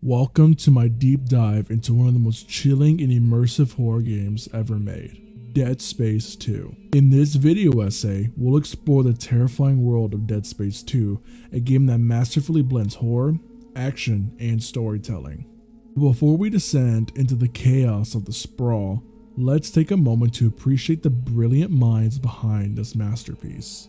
Welcome to my deep dive into one of the most chilling and immersive horror games ever made, Dead Space 2. In this video essay, we'll explore the terrifying world of Dead Space 2, a game that masterfully blends horror, action, and storytelling. Before we descend into the chaos of the sprawl, let's take a moment to appreciate the brilliant minds behind this masterpiece.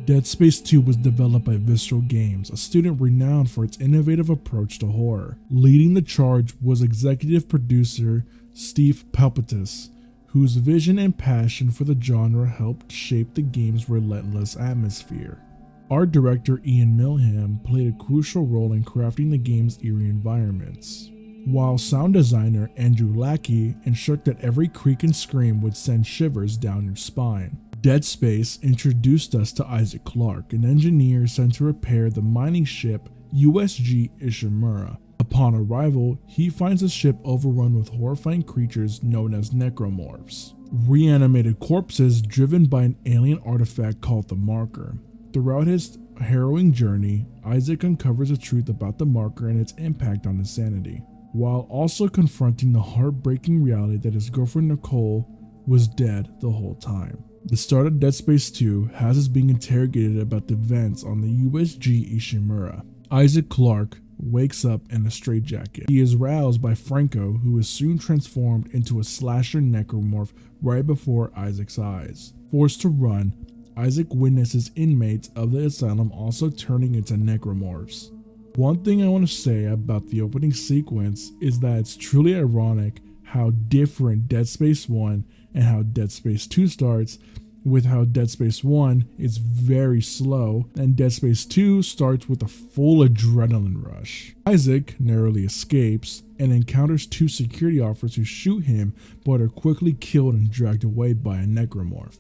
Dead Space 2 was developed by Visceral Games, a studio renowned for its innovative approach to horror. Leading the charge was executive producer Steve Palpitis, whose vision and passion for the genre helped shape the game's relentless atmosphere. Art director Ian Milham played a crucial role in crafting the game's eerie environments, while sound designer Andrew Lackey ensured that every creak and scream would send shivers down your spine. Dead Space introduced us to Isaac Clarke, an engineer sent to repair the mining ship USG Ishimura. Upon arrival, he finds the ship overrun with horrifying creatures known as necromorphs, reanimated corpses driven by an alien artifact called the Marker. Throughout his harrowing journey, Isaac uncovers the truth about the Marker and its impact on his sanity, while also confronting the heartbreaking reality that his girlfriend Nicole was dead the whole time. The start of Dead Space 2 has us being interrogated about the events on the USG Ishimura. Isaac Clarke wakes up in a straitjacket. He is roused by Franco, who is soon transformed into a slasher necromorph right before Isaac's eyes. Forced to run, Isaac witnesses inmates of the asylum also turning into necromorphs. One thing I want to say about the opening sequence is that it's truly ironic how different Dead Space 1 and how Dead Space 2 starts, with how Dead Space 1 is very slow and Dead Space 2 starts with a full adrenaline rush. Isaac narrowly escapes and encounters two security officers who shoot him but are quickly killed and dragged away by a necromorph.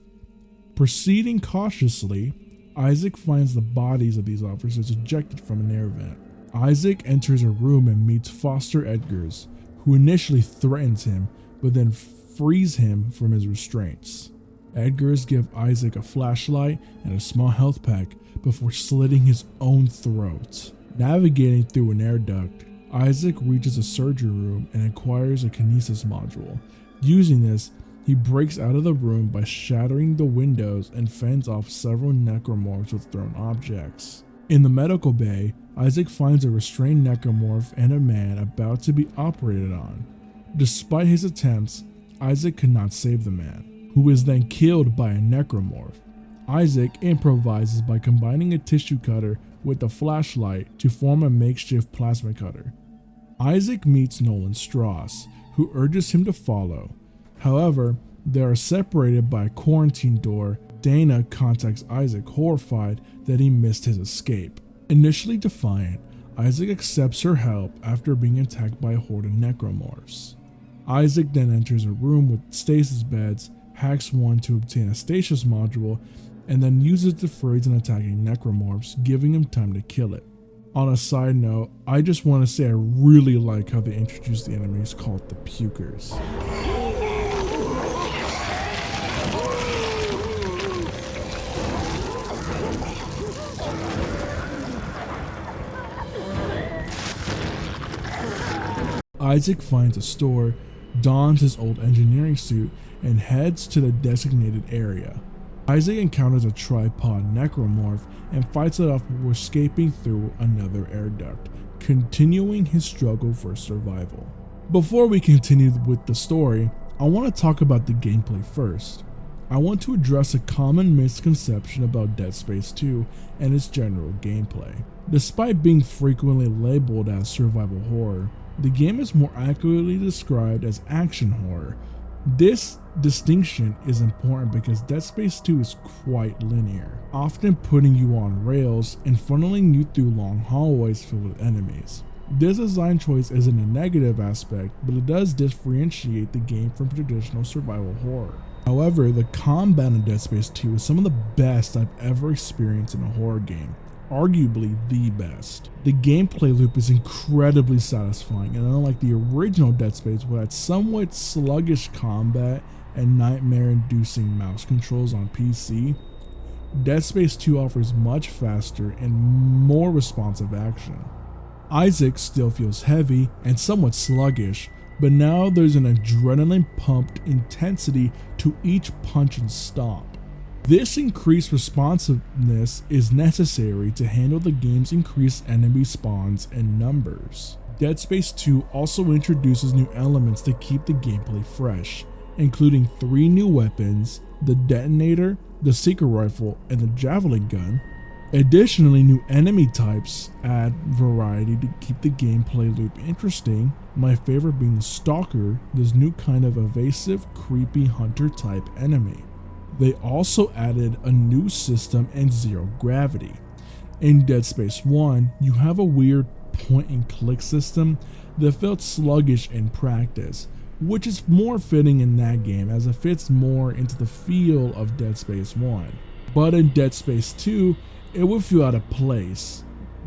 Proceeding cautiously, Isaac finds the bodies of these officers ejected from an air vent. Isaac enters a room and meets Foster Edgars, who initially threatens him but then frees him from his restraints. Edgars gives Isaac a flashlight and a small health pack before slitting his own throat. Navigating through an air duct, Isaac reaches a surgery room and acquires a kinesis module. Using this, he breaks out of the room by shattering the windows and fends off several necromorphs with thrown objects. In the medical bay, Isaac finds a restrained necromorph and a man about to be operated on. Despite his attempts, Isaac could not save the man, who is then killed by a necromorph. Isaac improvises by combining a tissue cutter with a flashlight to form a makeshift plasma cutter. Isaac meets Nolan Strauss, who urges him to follow. However, they are separated by a quarantine door. Dana contacts Isaac, horrified that he missed his escape. Initially defiant, Isaac accepts her help after being attacked by a horde of necromorphs. Isaac then enters a room with stasis beds, hacks one to obtain a stasis module, and then uses it to freeze an attacking necromorphs, giving him time to kill it. On a side note, I just want to say I really like how they introduced the enemies called the Pukers. Isaac finds a store, dons his old engineering suit, and heads to the designated area. Isaac encounters a tripod necromorph and fights it off before escaping through another air duct, continuing his struggle for survival. Before we continue with the story, I want to talk about the gameplay first. I want to address a common misconception about Dead Space 2 and its general gameplay. Despite being frequently labeled as survival horror, the game is more accurately described as action horror. This distinction is important because Dead Space 2 is quite linear, often putting you on rails and funneling you through long hallways filled with enemies. This design choice isn't a negative aspect, but it does differentiate the game from traditional survival horror. However, the combat in Dead Space 2 is some of the best I've ever experienced in a horror game. Arguably the best. The gameplay loop is incredibly satisfying, and unlike the original Dead Space, which had somewhat sluggish combat and nightmare-inducing mouse controls on PC, Dead Space 2 offers much faster and more responsive action. Isaac still feels heavy and somewhat sluggish, but now there's an adrenaline-pumped intensity to each punch and stomp. This increased responsiveness is necessary to handle the game's increased enemy spawns and numbers. Dead Space 2 also introduces new elements to keep the gameplay fresh, including 3 new weapons, the detonator, the secret rifle, and the javelin gun. Additionally, new enemy types add variety to keep the gameplay loop interesting, my favorite being the Stalker, this new kind of evasive, creepy hunter type enemy. They also added a new system and zero gravity. In Dead Space 1, you have a weird point and click system that felt sluggish in practice, which is more fitting in that game as it fits more into the feel of Dead Space 1. But in Dead Space 2, it would feel out of place.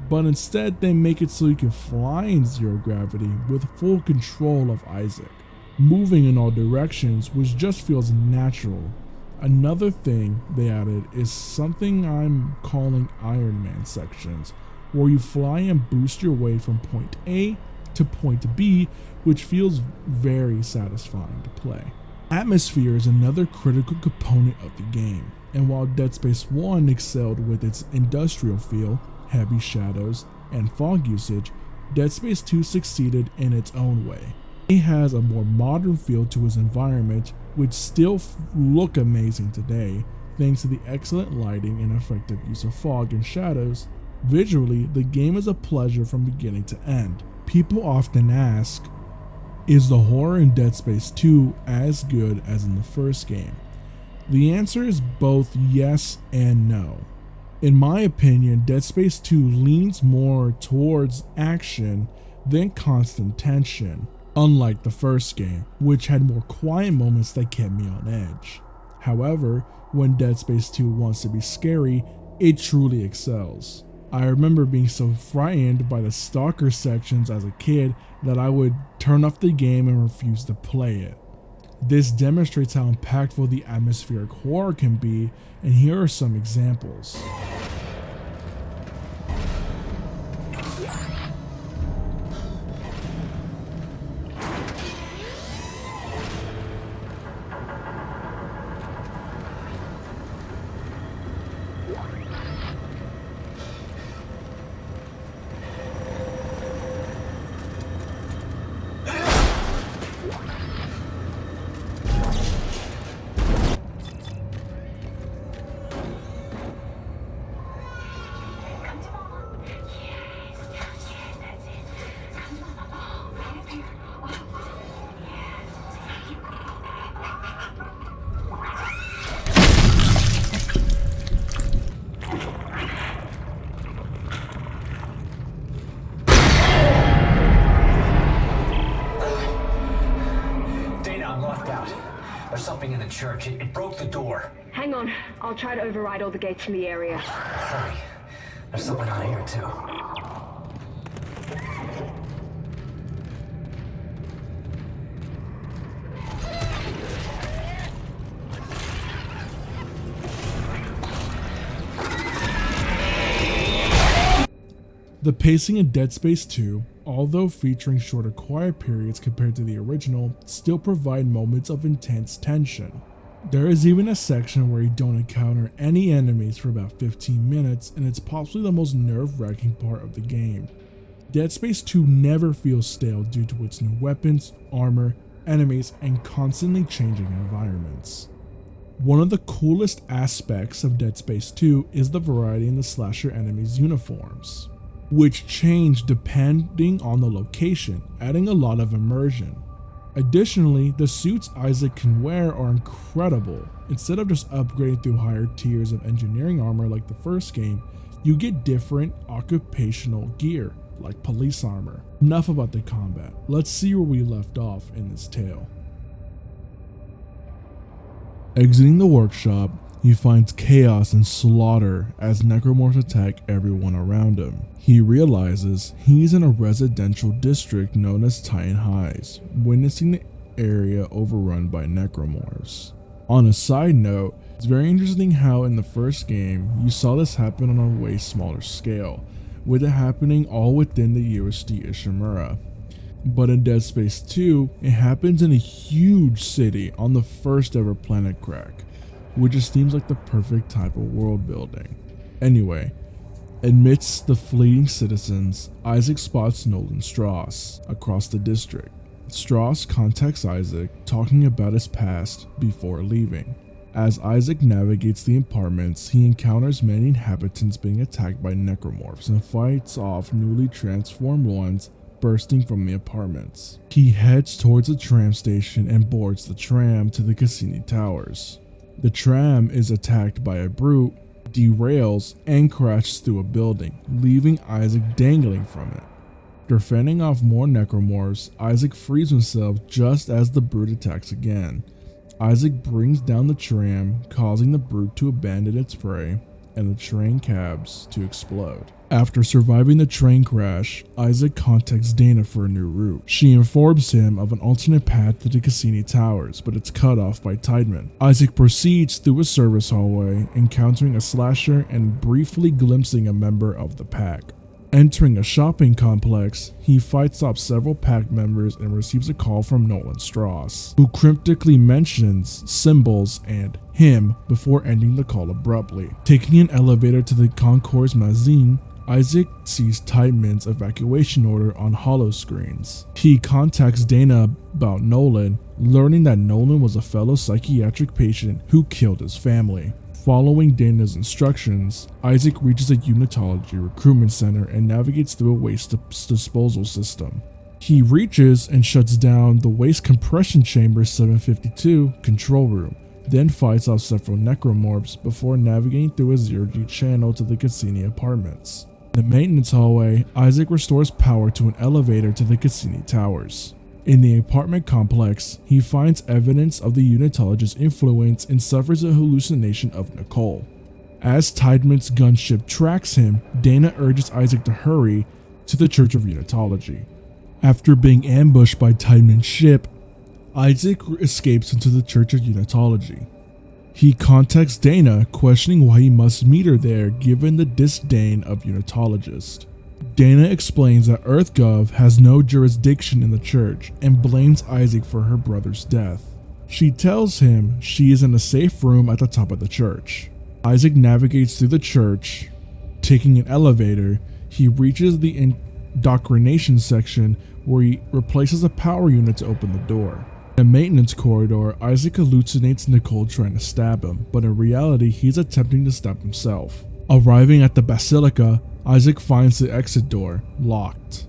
But instead they make it so you can fly in zero gravity with full control of Isaac, moving in all directions, which just feels natural. Another thing they added is something I'm calling Iron Man sections, where you fly and boost your way from point A to point B, which feels very satisfying to play. Atmosphere is another critical component of the game, and while Dead Space 1 excelled with its industrial feel, heavy shadows, and fog usage, Dead Space 2 succeeded in its own way. It has a more modern feel to its environment, which still look amazing today thanks to the excellent lighting and effective use of fog and shadows. Visually, the game is a pleasure from beginning to end. People often ask, is the horror in Dead Space 2 as good as in the first game? The answer is both yes and no. In my opinion, Dead Space 2 leans more towards action than constant tension, unlike the first game, which had more quiet moments that kept me on edge. However, when Dead Space 2 wants to be scary, it truly excels. I remember being so frightened by the Stalker sections as a kid that I would turn off the game and refuse to play it. This demonstrates how impactful the atmospheric horror can be, and here are some examples. There's something in the church. It broke the door. Hang on. I'll try to override all the gates in the area. Hurry. There's something out here, too. The pacing in Dead Space 2, although featuring shorter quiet periods compared to the original, still provide moments of intense tension. There is even a section where you don't encounter any enemies for about 15 minutes, and it's possibly the most nerve-wracking part of the game. Dead Space 2 never feels stale due to its new weapons, armor, enemies, and constantly changing environments. One of the coolest aspects of Dead Space 2 is the variety in the slasher enemies' uniforms, which change depending on the location, adding a lot of immersion. Additionally, the suits Isaac can wear are incredible. Instead of just upgrading through higher tiers of engineering armor like the first game, you get different occupational gear, like police armor. Enough about the combat, let's see where we left off in this tale. Exiting the workshop, he finds chaos and slaughter as necromorphs attack everyone around him. He realizes he's in a residential district known as Titan Heights, witnessing the area overrun by necromorphs. On a side note, it's very interesting how in the first game you saw this happen on a way smaller scale, with it happening all within the USD Ishimura. But in Dead Space 2, it happens in a huge city on the first ever planet crack, which just seems like the perfect type of world building. Anyway, amidst the fleeing citizens, Isaac spots Nolan Strauss across the district. Strauss contacts Isaac, talking about his past before leaving. As Isaac navigates the apartments, he encounters many inhabitants being attacked by necromorphs and fights off newly transformed ones bursting from the apartments. He heads towards the tram station and boards the tram to the Cassini Towers. The tram is attacked by a brute, derails, and crashes through a building, leaving Isaac dangling from it. After fending off more necromorphs, Isaac frees himself just as the brute attacks again. Isaac brings down the tram, causing the brute to abandon its prey and the train cabs to explode. After surviving the train crash, Isaac contacts Dana for a new route. She informs him of an alternate path to the Cassini Towers, but it's cut off by Tideman. Isaac proceeds through a service hallway, encountering a slasher and briefly glimpsing a member of the pack. Entering a shopping complex, he fights off several pack members and receives a call from Nolan Strauss, who cryptically mentions symbols and him before ending the call abruptly. Taking an elevator to the concourse mezzanine, Isaac sees Tideman's evacuation order on holo screens. He contacts Dana about Nolan, learning that Nolan was a fellow psychiatric patient who killed his family. Following Dana's instructions, Isaac reaches a unitology recruitment center and navigates through a waste disposal system. He reaches and shuts down the waste compression chamber 752 control room, then fights off several necromorphs before navigating through a zero-G channel to the Cassini apartments. In the maintenance hallway, Isaac restores power to an elevator to the Cassini Towers. In the apartment complex, he finds evidence of the unitologist's influence and suffers a hallucination of Nicole. As Tideman's gunship tracks him, Dana urges Isaac to hurry to the Church of Unitology. After being ambushed by Tideman's ship, Isaac escapes into the Church of Unitology. He contacts Dana, questioning why he must meet her there given the disdain of Unitologists. Dana explains that EarthGov has no jurisdiction in the church and blames Isaac for her brother's death. She tells him she is in a safe room at the top of the church. Isaac navigates through the church. Taking an elevator, he reaches the indoctrination section where he replaces a power unit to open the door. In the maintenance corridor, Isaac hallucinates Nicole trying to stab him, but in reality he's attempting to stab himself. Arriving at the Basilica, Isaac finds the exit door locked.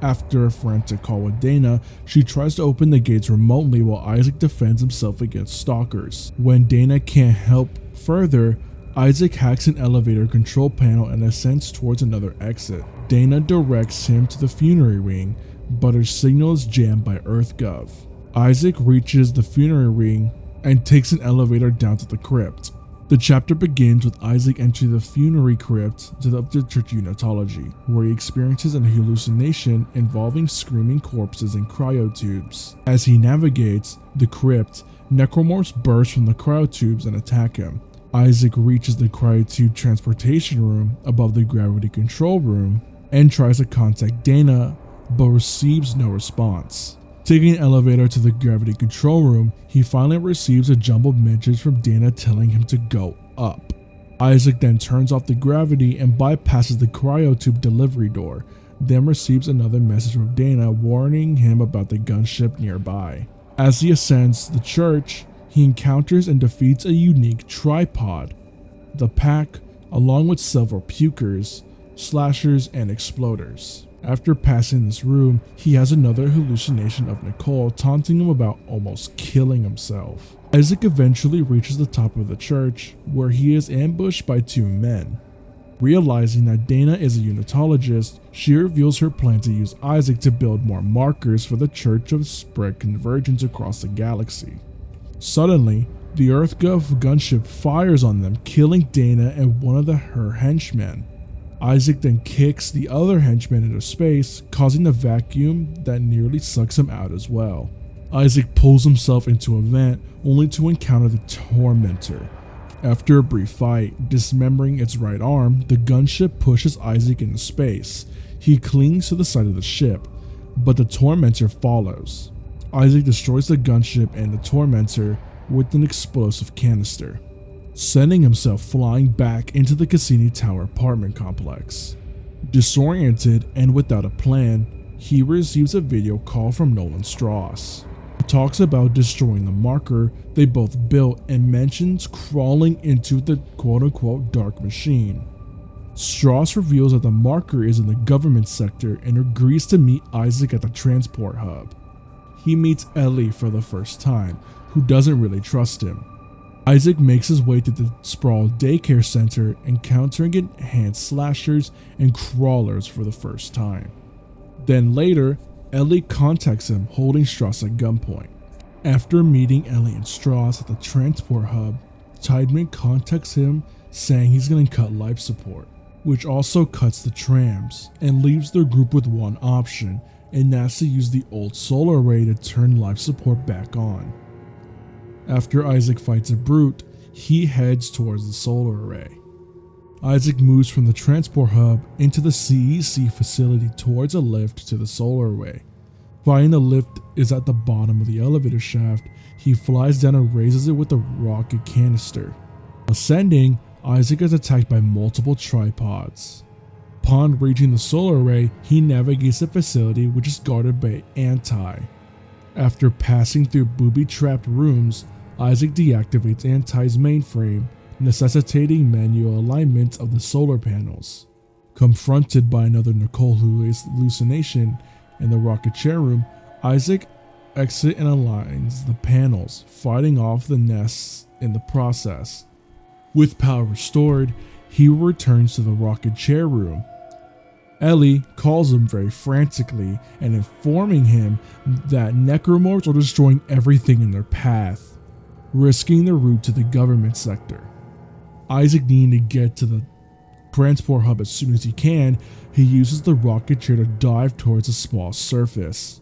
After a frantic call with Dana, she tries to open the gates remotely while Isaac defends himself against stalkers. When Dana can't help further, Isaac hacks an elevator control panel and ascends towards another exit. Dana directs him to the funerary wing, but her signal is jammed by EarthGov. Isaac reaches the funerary wing and takes an elevator down to the crypt. The chapter begins with Isaac entering the funerary crypt to the Church Unitology, where he experiences a hallucination involving screaming corpses and cryotubes. As he navigates the crypt, necromorphs burst from the cryotubes and attack him. Isaac reaches the cryotube transportation room above the gravity control room and tries to contact Dana, but receives no response. Taking an elevator to the gravity control room, he finally receives a jumbled message from Dana telling him to go up. Isaac then turns off the gravity and bypasses the cryotube delivery door, then receives another message from Dana warning him about the gunship nearby. As he ascends the church, he encounters and defeats a unique tripod, the pack, along with several pukers, slashers, and exploders. After passing this room, he has another hallucination of Nicole taunting him about almost killing himself. Isaac eventually reaches the top of the church, where he is ambushed by two men. Realizing that Dana is a unitologist, she reveals her plan to use Isaac to build more markers for the church to spread convergence across the galaxy. Suddenly, the EarthGov gunship fires on them, killing Dana and one of her henchmen. Isaac then kicks the other henchman into space, causing a vacuum that nearly sucks him out as well. Isaac pulls himself into a vent, only to encounter the Tormentor. After a brief fight, dismembering its right arm, the gunship pushes Isaac into space. He clings to the side of the ship, but the Tormentor follows. Isaac destroys the gunship and the Tormentor with an explosive canister, sending himself flying back into the Cassini Tower apartment complex. Disoriented and without a plan, he receives a video call from Nolan Strauss. He talks about destroying the marker they both built and mentions crawling into the quote-unquote dark machine. Strauss reveals that the marker is in the government sector and agrees to meet Isaac at the transport hub. He meets Ellie for the first time, who doesn't really trust him. Isaac makes his way to the Sprawl Daycare Center, encountering enhanced slashers and crawlers for the first time. Then later, Ellie contacts him holding Strauss at gunpoint. After meeting Ellie and Strauss at the transport hub, Tideman contacts him saying he's going to cut life support, which also cuts the trams and leaves their group with one option, and that's to use the old solar array to turn life support back on. After Isaac fights a brute, he heads towards the solar array. Isaac moves from the transport hub into the CEC facility towards a lift to the solar array. Finding the lift is at the bottom of the elevator shaft, he flies down and raises it with a rocket canister. Ascending, Isaac is attacked by multiple tripods. Upon reaching the solar array, he navigates the facility, which is guarded by Anti. After passing through booby-trapped rooms, Isaac deactivates Anti's mainframe, necessitating manual alignment of the solar panels. Confronted by another Nicole hallucination in the rocket chair room, Isaac exits and aligns the panels, fighting off the nests in the process. With power restored, he returns to the rocket chair room. Ellie calls him very frantically and informing him that necromorphs are destroying everything in their path, risking the route to the government sector. Isaac needing to get to the transport hub as soon as he can, he uses the rocket chair to dive towards a small surface.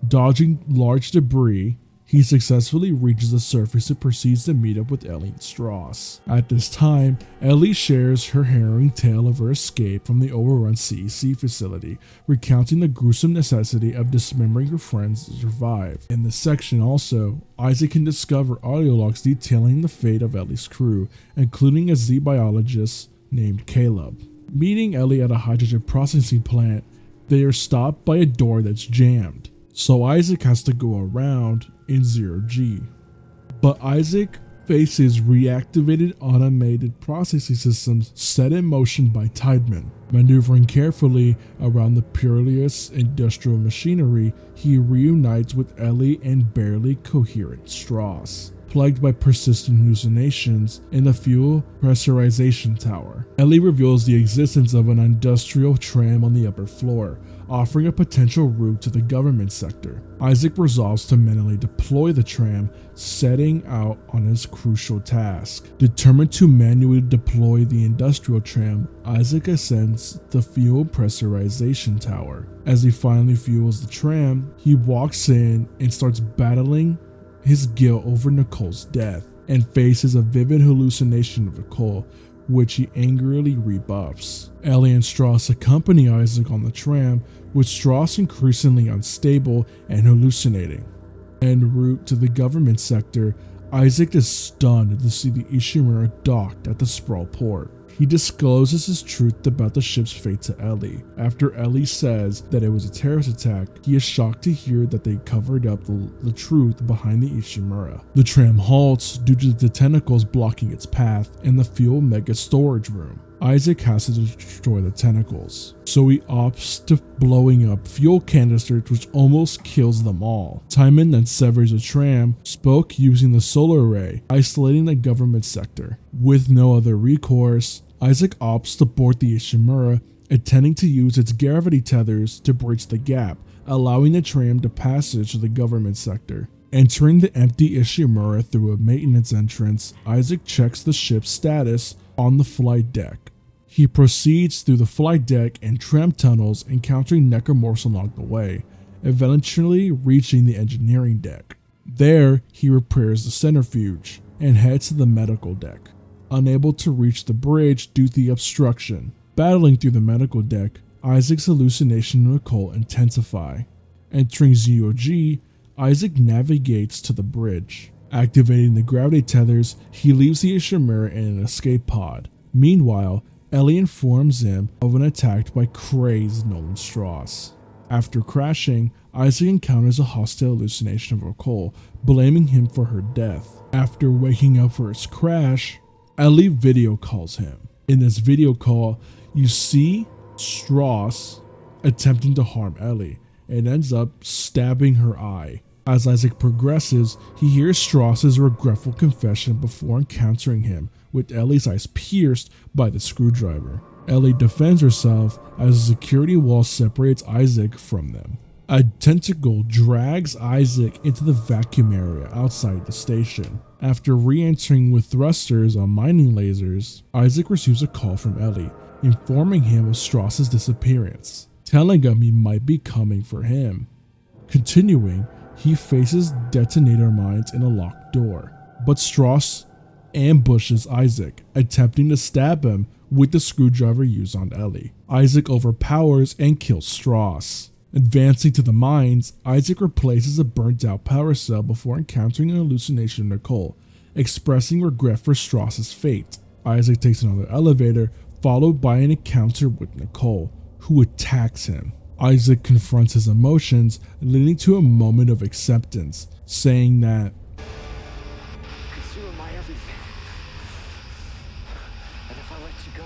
Dodging large debris, he successfully reaches the surface and proceeds to meet up with Ellie and Strauss. At this time, Ellie shares her harrowing tale of her escape from the overrun CEC facility, recounting the gruesome necessity of dismembering her friends to survive. In this section also, Isaac can discover audio logs detailing the fate of Ellie's crew, including a Z biologist named Caleb. Meeting Ellie at a hydrogen processing plant, they are stopped by a door that's jammed, so Isaac has to go around in 0G. But Isaac faces reactivated automated processing systems set in motion by Tideman. Maneuvering carefully around the perilous industrial machinery, he reunites with Ellie and barely coherent Strauss, plagued by persistent hallucinations in the fuel pressurization tower. Ellie reveals the existence of an industrial tram on the upper floor, offering a potential route to the government sector. Isaac resolves to mentally deploy the tram, setting out on his crucial task. Determined to manually deploy the industrial tram, Isaac ascends the fuel pressurization tower. As he finally fuels the tram, he walks in and starts battling his guilt over Nicole's death, and faces a vivid hallucination of Nicole, which he angrily rebuffs. Ellie and Strauss accompany Isaac on the tram, with Strauss increasingly unstable and hallucinating. En route to the government sector, Isaac is stunned to see the Ishimura docked at the Sprawl port. He discloses his truth about the ship's fate to Ellie. After Ellie says that it was a terrorist attack, he is shocked to hear that they covered up the truth behind the Ishimura. The tram halts due to the tentacles blocking its path in the fuel mega storage room. Isaac has to destroy the tentacles, so he opts to blowing up fuel canisters, which almost kills them all. Timon then severs the tram, spoke using the solar array, isolating the government sector. With no other recourse, Isaac opts to board the Ishimura, intending to use its gravity tethers to bridge the gap, allowing the tram to passage to the government sector. Entering the empty Ishimura through a maintenance entrance, Isaac checks the ship's status on the flight deck. He proceeds through the flight deck and tram tunnels, encountering necromorphs along the way, eventually reaching the engineering deck. There, he repairs the centrifuge, and heads to the medical deck, unable to reach the bridge due to the obstruction. Battling through the medical deck, Isaac's hallucination and occult intensify. Entering ZOG, Isaac navigates to the bridge. Activating the gravity tethers, he leaves the Ishimura in an escape pod. Meanwhile, Ellie informs him of an attack by crazed Nolan Strauss. After crashing, Isaac encounters a hostile hallucination of Nicole, blaming him for her death. After waking up for his crash, Ellie video calls him. In this video call, you see Strauss attempting to harm Ellie and ends up stabbing her eye. As Isaac progresses, he hears Strauss's regretful confession before encountering him, with Ellie's eyes pierced by the screwdriver. Ellie defends herself as a security wall separates Isaac from them. A tentacle drags Isaac into the vacuum area outside the station. After re-entering with thrusters on mining lasers, Isaac receives a call from Ellie, informing him of Strauss's disappearance, telling him he might be coming for him. Continuing, he faces detonator mines in a locked door, but Strauss ambushes Isaac, attempting to stab him with the screwdriver used on Ellie. Isaac overpowers and kills Strauss. Advancing to the mines, Isaac replaces a burnt out power cell before encountering an hallucination of Nicole, expressing regret for Strauss's fate. Isaac takes another elevator, followed by an encounter with Nicole, who attacks him. Isaac confronts his emotions, leading to a moment of acceptance, saying that, "'Cause you are my everything. And if I let you go,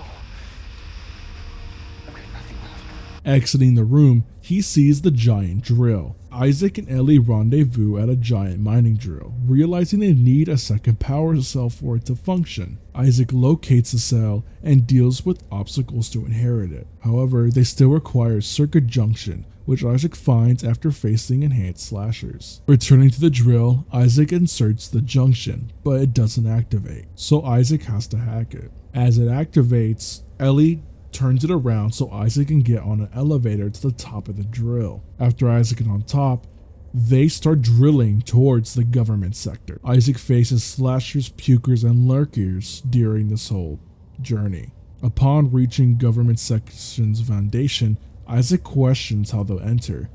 I've got nothing left." exiting the room, he sees the giant drill. Isaac and Ellie rendezvous at a giant mining drill, realizing they need a second power cell for it to function. Isaac locates the cell and deals with obstacles to inherit it. However, they still require circuit junction, which Isaac finds after facing enhanced slashers. Returning to the drill, Isaac inserts the junction, but it doesn't activate, so Isaac has to hack it. As it activates, Ellie turns it around so Isaac can get on an elevator to the top of the drill. After Isaac is on top, they start drilling towards the government sector. Isaac faces slashers, pukers, and lurkers during this whole journey. Upon reaching government section's foundation, Isaac questions how they'll enter.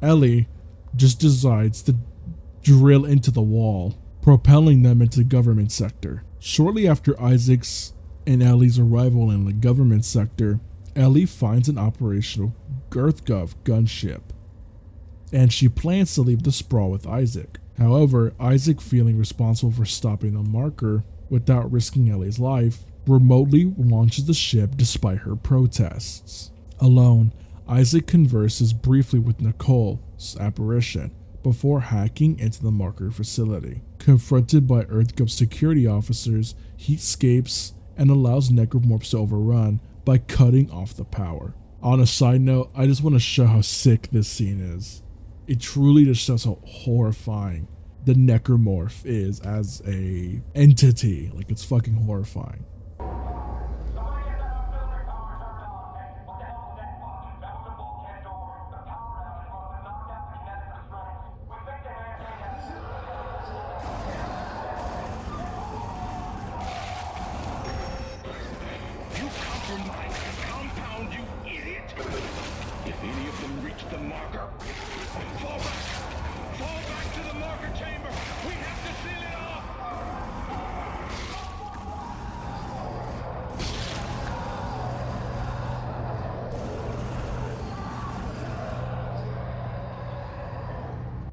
Ellie just decides to drill into the wall, propelling them into the government sector. Shortly after Isaac's and Ellie's arrival in the government sector, Ellie finds an operational EarthGov gunship, and she plans to leave the sprawl with Isaac. However, Isaac, feeling responsible for stopping the marker without risking Ellie's life, remotely launches the ship despite her protests. Alone, Isaac converses briefly with Nicole's apparition before hacking into the marker facility. Confronted by EarthGov security officers, he escapes and allows necromorphs to overrun by cutting off the power. On a side note, I just want to show how sick this scene is. It truly just shows how horrifying the necromorph is as a entity. Like, it's fucking horrifying.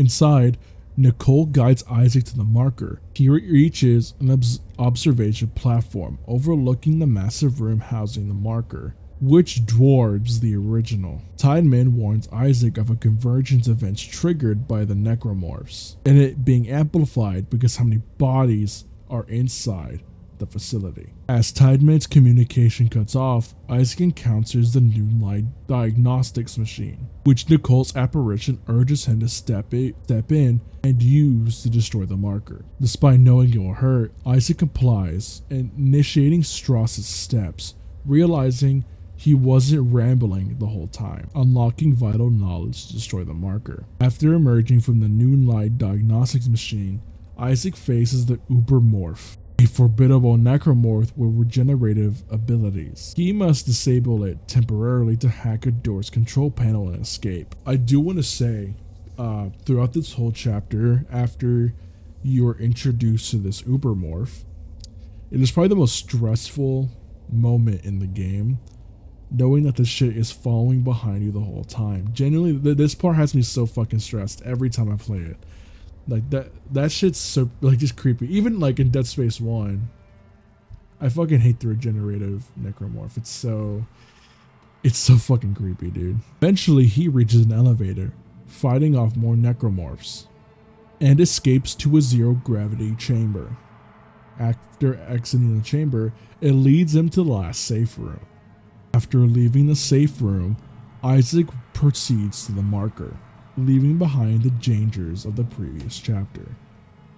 Inside, Nicole guides Isaac to the marker. He reaches an observation platform overlooking the massive room housing the marker, which dwarfs the original. Tideman warns Isaac of a convergence event triggered by the necromorphs, and it being amplified because how many bodies are inside the facility. As Tideman's communication cuts off, Isaac encounters the Noonlight diagnostics machine, which Nicole's apparition urges him to step in and use to destroy the marker. Despite knowing it will hurt, Isaac complies, initiating Strauss's steps, realizing he wasn't rambling the whole time, unlocking vital knowledge to destroy the marker. After emerging from the Noonlight diagnostics machine, Isaac faces the Ubermorph, a formidable necromorph with regenerative abilities. He must disable it temporarily to hack a door's control panel and escape. I do want to say, throughout this whole chapter, after you are introduced to this Ubermorph, it is probably the most stressful moment in the game, knowing that the shit is following behind you the whole time. Genuinely, this part has me so fucking stressed every time I play it. Like that shit's so like just creepy. Even like in Dead Space 1, I fucking hate the regenerative necromorph. It's so fucking creepy, dude. Eventually, he reaches an elevator, fighting off more necromorphs, and escapes to a zero-gravity chamber. After exiting the chamber, it leads him to the last safe room. After leaving the safe room, Isaac proceeds to the marker, leaving behind the dangers of the previous chapter.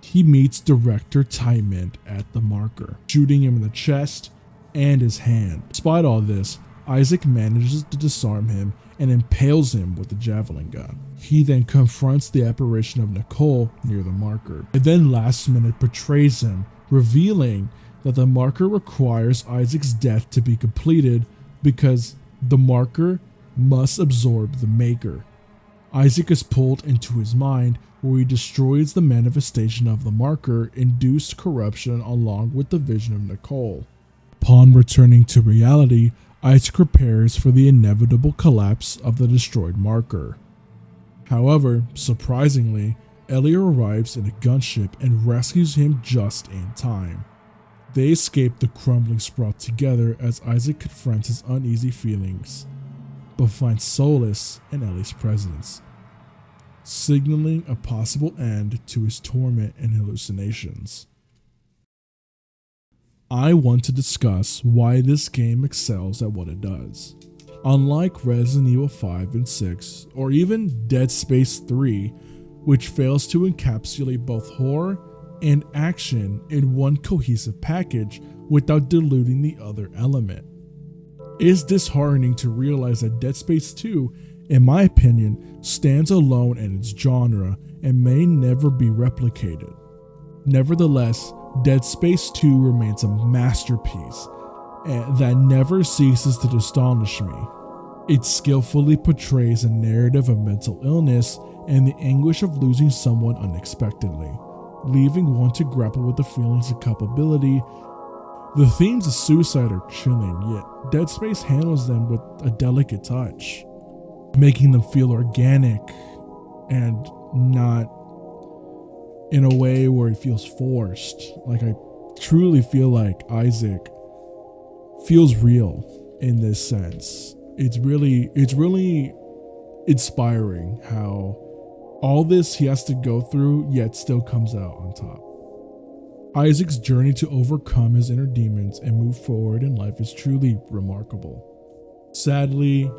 He meets Director Tymant at the marker, shooting him in the chest and his hand. Despite all this, Isaac manages to disarm him and impales him with the javelin gun. He then confronts the apparition of Nicole near the marker, and then last minute betrays him, revealing that the marker requires Isaac's death to be completed because the marker must absorb the maker. Isaac is pulled into his mind, where he destroys the manifestation of the marker, induced corruption along with the vision of Nicole. Upon returning to reality, Isaac prepares for the inevitable collapse of the destroyed marker. However, surprisingly, Ellie arrives in a gunship and rescues him just in time. They escape the crumbling sprawl together as Isaac confronts his uneasy feelings, but finds solace in Ellie's presence, signaling a possible end to his torment and hallucinations. I want to discuss why this game excels at what it does. Unlike Resident Evil 5 and 6, or even Dead Space 3, which fails to encapsulate both horror and action in one cohesive package without diluting the other element. It is disheartening to realize that Dead Space 2, in my opinion, stands alone in its genre and may never be replicated. Nevertheless, Dead Space 2 remains a masterpiece that never ceases to astonish me. It skillfully portrays a narrative of mental illness and the anguish of losing someone unexpectedly, leaving one to grapple with the feelings of culpability. The themes of suicide are chilling, yet Dead Space handles them with a delicate touch, making them feel organic and not in a way where it feels forced. Like, I truly feel like Isaac feels real in this sense. It's really inspiring how all this he has to go through yet still comes out on top. Isaac's journey to overcome his inner demons and move forward in life is truly remarkable. Sadly,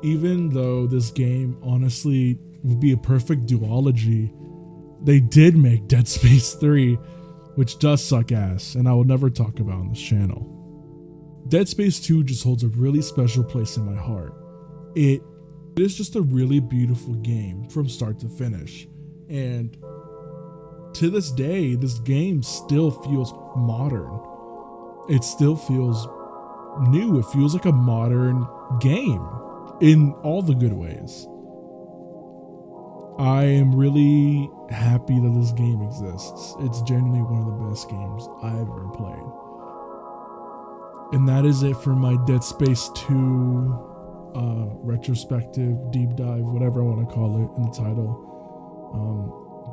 even though this game honestly would be a perfect duology, they did make Dead Space 3, which does suck ass, and I will never talk about on this channel. Dead Space 2 just holds a really special place in my heart. It is just a really beautiful game from start to finish, and to this day, this game still feels modern. It still feels new. It feels like a modern game in all the good ways. I am really happy that this game exists. It's genuinely one of the best games I've ever played. And that is it for my Dead Space 2 retrospective, deep dive, whatever I want to call it in the title.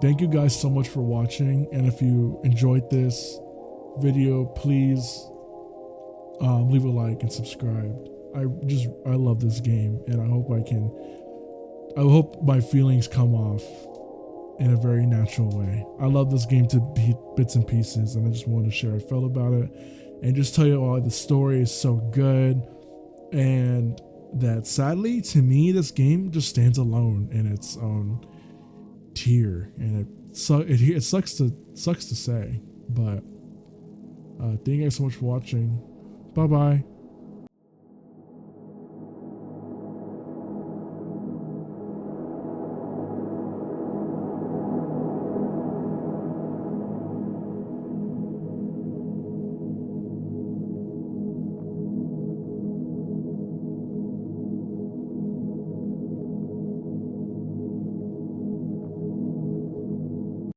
Thank you guys so much for watching, and if you enjoyed this video, please leave a like and subscribe. I love this game, and I hope my feelings come off in a very natural way. I love this game to bits and pieces, and I just wanted to share how I felt about it and just tell you all the story is so good, and that sadly to me this game just stands alone in its own tier, and it sucks to say, but thank you guys so much for watching. Bye bye.